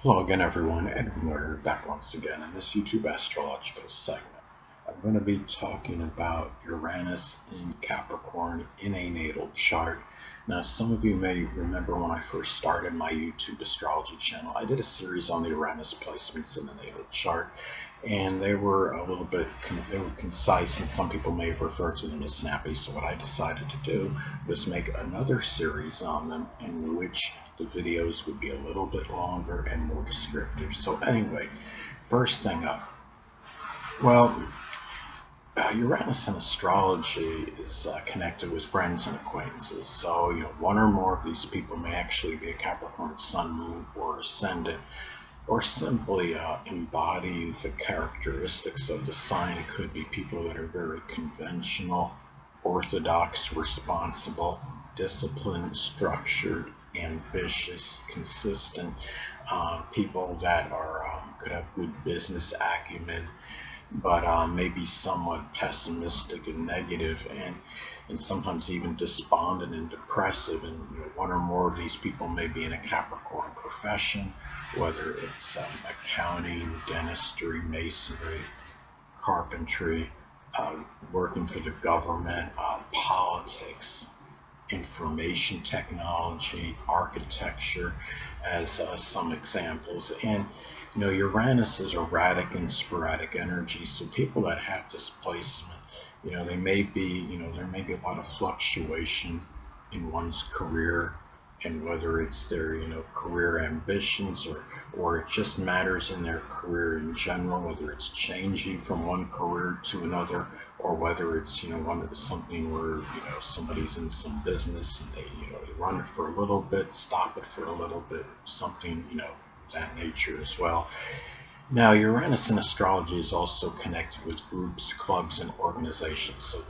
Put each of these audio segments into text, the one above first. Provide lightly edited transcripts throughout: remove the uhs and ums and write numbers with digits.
Hello again, everyone. Edwin Learnard back once again in this YouTube astrological segment. I'm going to be talking about Uranus in Capricorn in a natal chart. Now, some of you may remember when I first started my YouTube astrology channel, I did a series on the Uranus placements in the natal chart, and they were a little bit concise, and some people may have referred to them as snappy. So what I decided to do was make another series on them in which the videos would be a little bit longer and more descriptive. So anyway, first thing up, well, Uranus in astrology is connected with friends and acquaintances. So, one or more of these people may actually be a Capricorn sun, moon, or ascendant, or simply embody the characteristics of the sign. It could be people that are very conventional, orthodox, responsible, disciplined, structured, ambitious, consistent, people that are could have good business acumen, but maybe somewhat pessimistic and negative, and sometimes even despondent and depressive. And one or more of these people may be in a Capricorn profession, whether it's accounting, dentistry, masonry, carpentry, working for the government, politics, information technology, architecture, as some examples. And Uranus is erratic and sporadic energy, so people that have this placement, they may be, there may be a lot of fluctuation in one's career, and whether it's their, career ambitions, or it just matters in their career in general, whether it's changing from one career to another, or whether it's, something where, somebody's in some business and they run it for a little bit, stop it for a little bit, something, that nature as well. Now, Uranus in astrology is also connected with groups, clubs, and organizations. So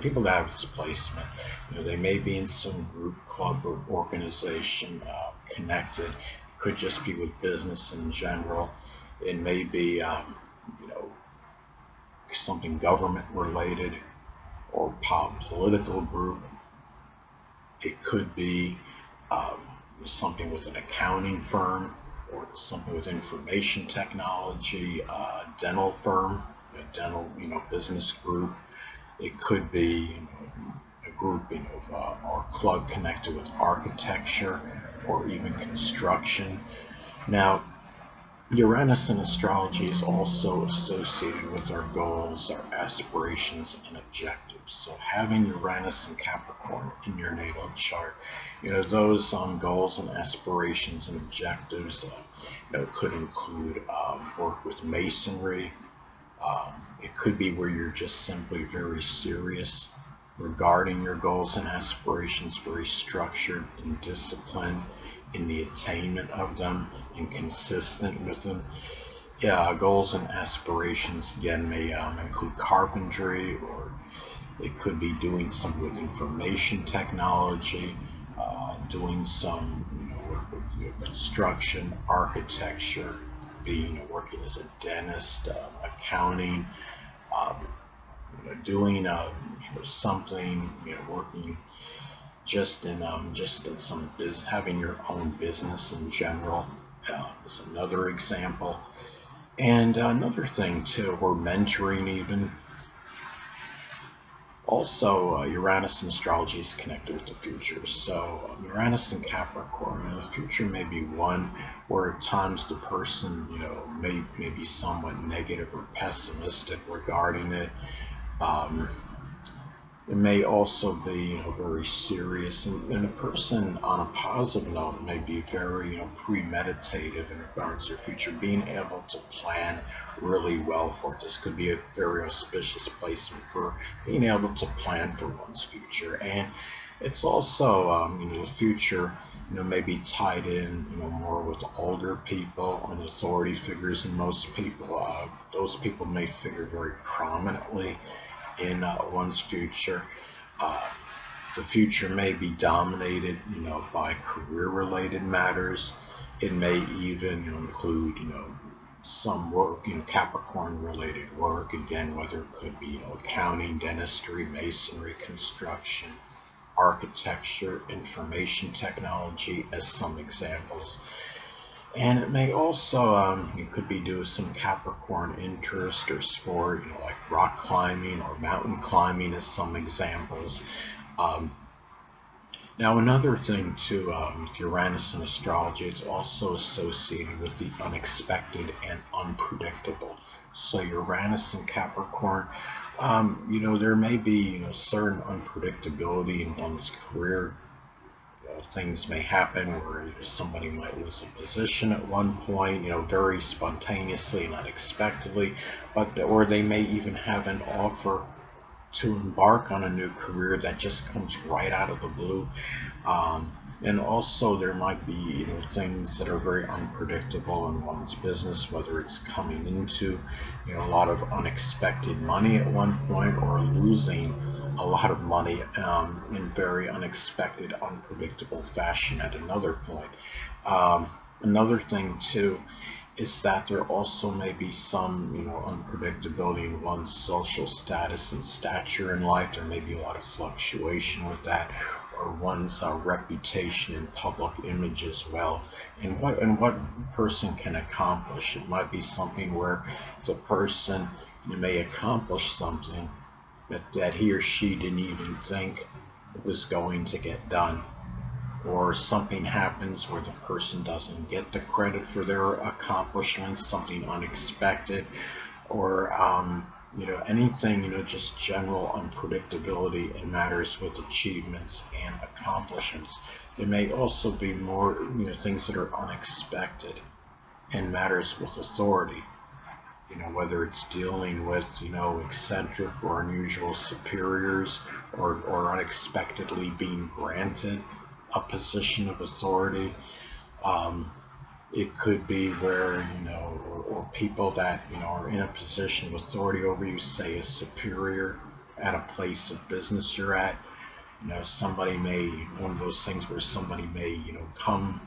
people that have this placement, they may be in some group, club, or organization connected. It could just be with business in general. It may be, you know, something government related or political group. It could be something with an accounting firm, or something with information technology, dental firm, a dental business group. It could be a group or club connected with architecture or even construction. Now, Uranus in astrology is also associated with our goals, our aspirations, and objectives. So having Uranus and Capricorn in your natal chart, those goals and aspirations and objectives, could include work with masonry. It could be where you're just simply very serious regarding your goals and aspirations, very structured and disciplined in the attainment of them and consistent with them. Yeah, goals and aspirations again may include carpentry, or it could be doing some with information technology, doing some work with construction, architecture, being working as a dentist, accounting, um, doing something, working just in some having your own business in general is another example. And another thing too, or mentoring even. Also, Uranus in astrology is connected with the future. So Uranus in Capricorn, the future may be one where at times the person, may be somewhat negative or pessimistic regarding it. Um, It may also be very serious, and a person on a positive note may be very premeditative in regards to their future, being able to plan really well for it. This could be a very auspicious placement for being able to plan for one's future. And it's also the future may be tied in more with older people and authority figures, and most people, those people may figure very prominently in one's future. Uh, the future may be dominated, by career-related matters. It may even include, some work, Capricorn-related work. Again, whether it could be, accounting, dentistry, masonry, construction, architecture, information technology, as some examples. And it may also, you could be doing some Capricorn interest or sport, like rock climbing or mountain climbing as some examples. Um, Now, another thing too, with Uranus in astrology, it's also associated with the unexpected and unpredictable. So Uranus in Capricorn, there may be, certain unpredictability in one's career. Things may happen where somebody might lose a position at one point, very spontaneously and unexpectedly, or they may even have an offer to embark on a new career that just comes right out of the blue. Um, and also there might be, things that are very unpredictable in one's business, whether it's coming into, a lot of unexpected money at one point or losing a lot of money in very unexpected, unpredictable fashion at another point. Another thing too is that there also may be some, unpredictability in one's social status and stature in life. There may be a lot of fluctuation with that, or one's reputation and public image as well, and what person can accomplish. It might be something where the person may accomplish something that he or she didn't even think was going to get done, or something happens where the person doesn't get the credit for their accomplishments, something unexpected, or anything, just general unpredictability in matters with achievements and accomplishments. There may also be more, things that are unexpected in matters with authority. Whether it's dealing with, eccentric or unusual superiors, or unexpectedly being granted a position of authority. Um, it could be where, or people that, are in a position of authority over you, say a superior at a place of business you're at. Somebody may, one of those things where somebody may, come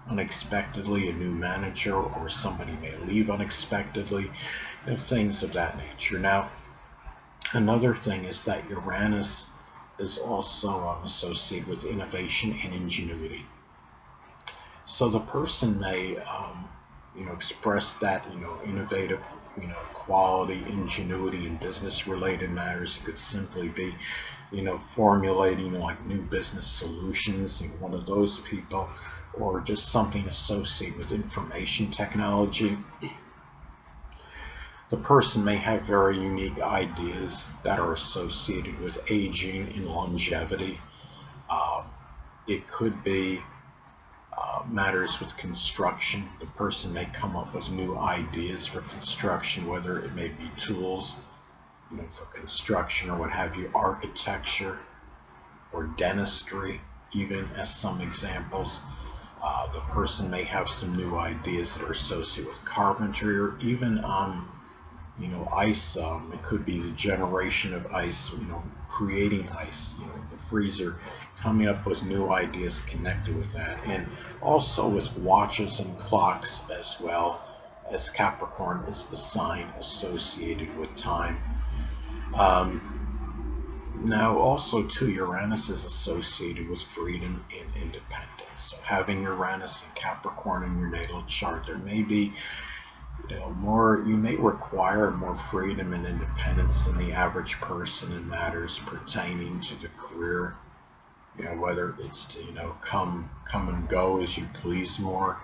unexpectedly, a new manager, or somebody may leave unexpectedly, things of that nature. Now, another thing is that Uranus is also associated with innovation and ingenuity. So the person may, express that, innovative, quality, ingenuity in business-related matters. It could simply be, formulating like new business solutions, one of those people, or just something associated with information technology. The person may have very unique ideas that are associated with aging and longevity. Um, it could be matters with construction. The person may come up with new ideas for construction, whether it may be tools, for construction or what have you, architecture or dentistry, even as some examples. The person may have some new ideas that are associated with carpentry, or even ice. It could be the generation of ice, creating ice, the freezer, coming up with new ideas connected with that. And also with watches and clocks as well, as Capricorn is the sign associated with time. Now also too, Uranus is associated with freedom and independence. So having Uranus and Capricorn in your natal chart, there may be, you may require more freedom and independence than the average person in matters pertaining to the career. Whether it's to, come and go as you please more,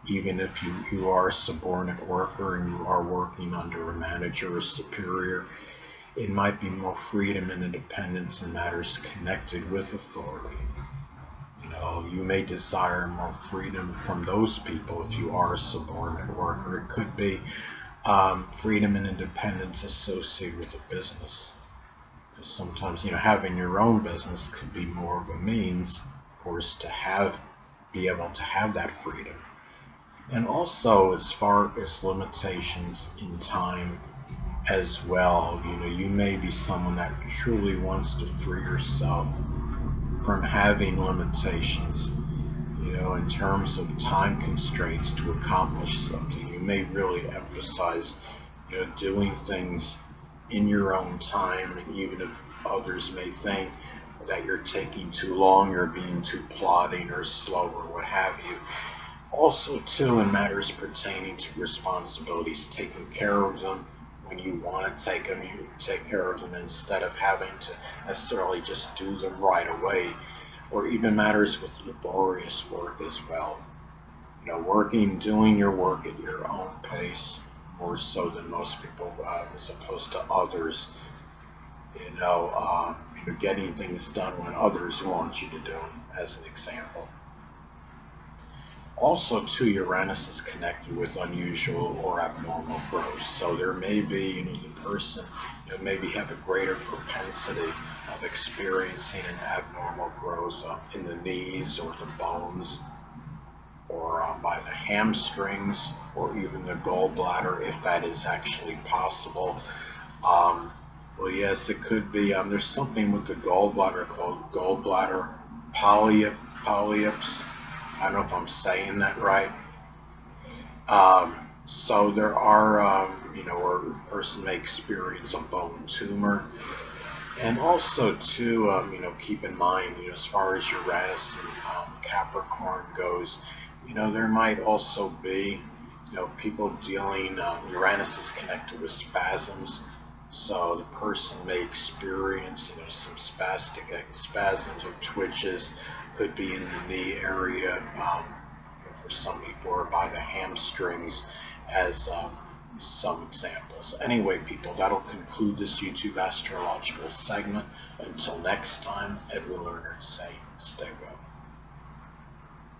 even if you are a subordinate worker and you are working under a manager or superior. It might be more freedom and independence in matters connected with authority. You may desire more freedom from those people if you are a subordinate worker. It could be freedom and independence associated with a business. Sometimes, having your own business could be more of a means, of course, to be able to have that freedom. And also, as far as limitations in time as well, you may be someone that truly wants to free yourself from having limitations, in terms of time constraints to accomplish something. You may really emphasize, doing things in your own time, and even if others may think that you're taking too long or being too plodding or slow or what have you. Also, too, in matters pertaining to responsibilities, taking care of them when you want to take them, you take care of them instead of having to necessarily just do them right away, or even matters with laborious work as well. Doing your work at your own pace, more so than most people, as opposed to others. Getting things done when others want you to do them, as an example. Also, too, Uranus is connected with unusual or abnormal growth. So there may be, the person, maybe have a greater propensity of experiencing an abnormal growth in the knees or the bones, or by the hamstrings, or even the gallbladder, if that is actually possible. Um, well, yes, it could be. There's something with the gallbladder called gallbladder polyps. I don't know if I'm saying that right. So there are, where a person may experience a bone tumor. And also, too, keep in mind, as far as Uranus and Capricorn goes, there might also be, people dealing, Uranus is connected with spasms. So the person may experience, some spastic spasms or twitches, could be in the knee area, for some people, or by the hamstrings, as some examples. Anyway, people, that'll conclude this YouTube astrological segment. Until next time, Edwin Learnard saying, stay well.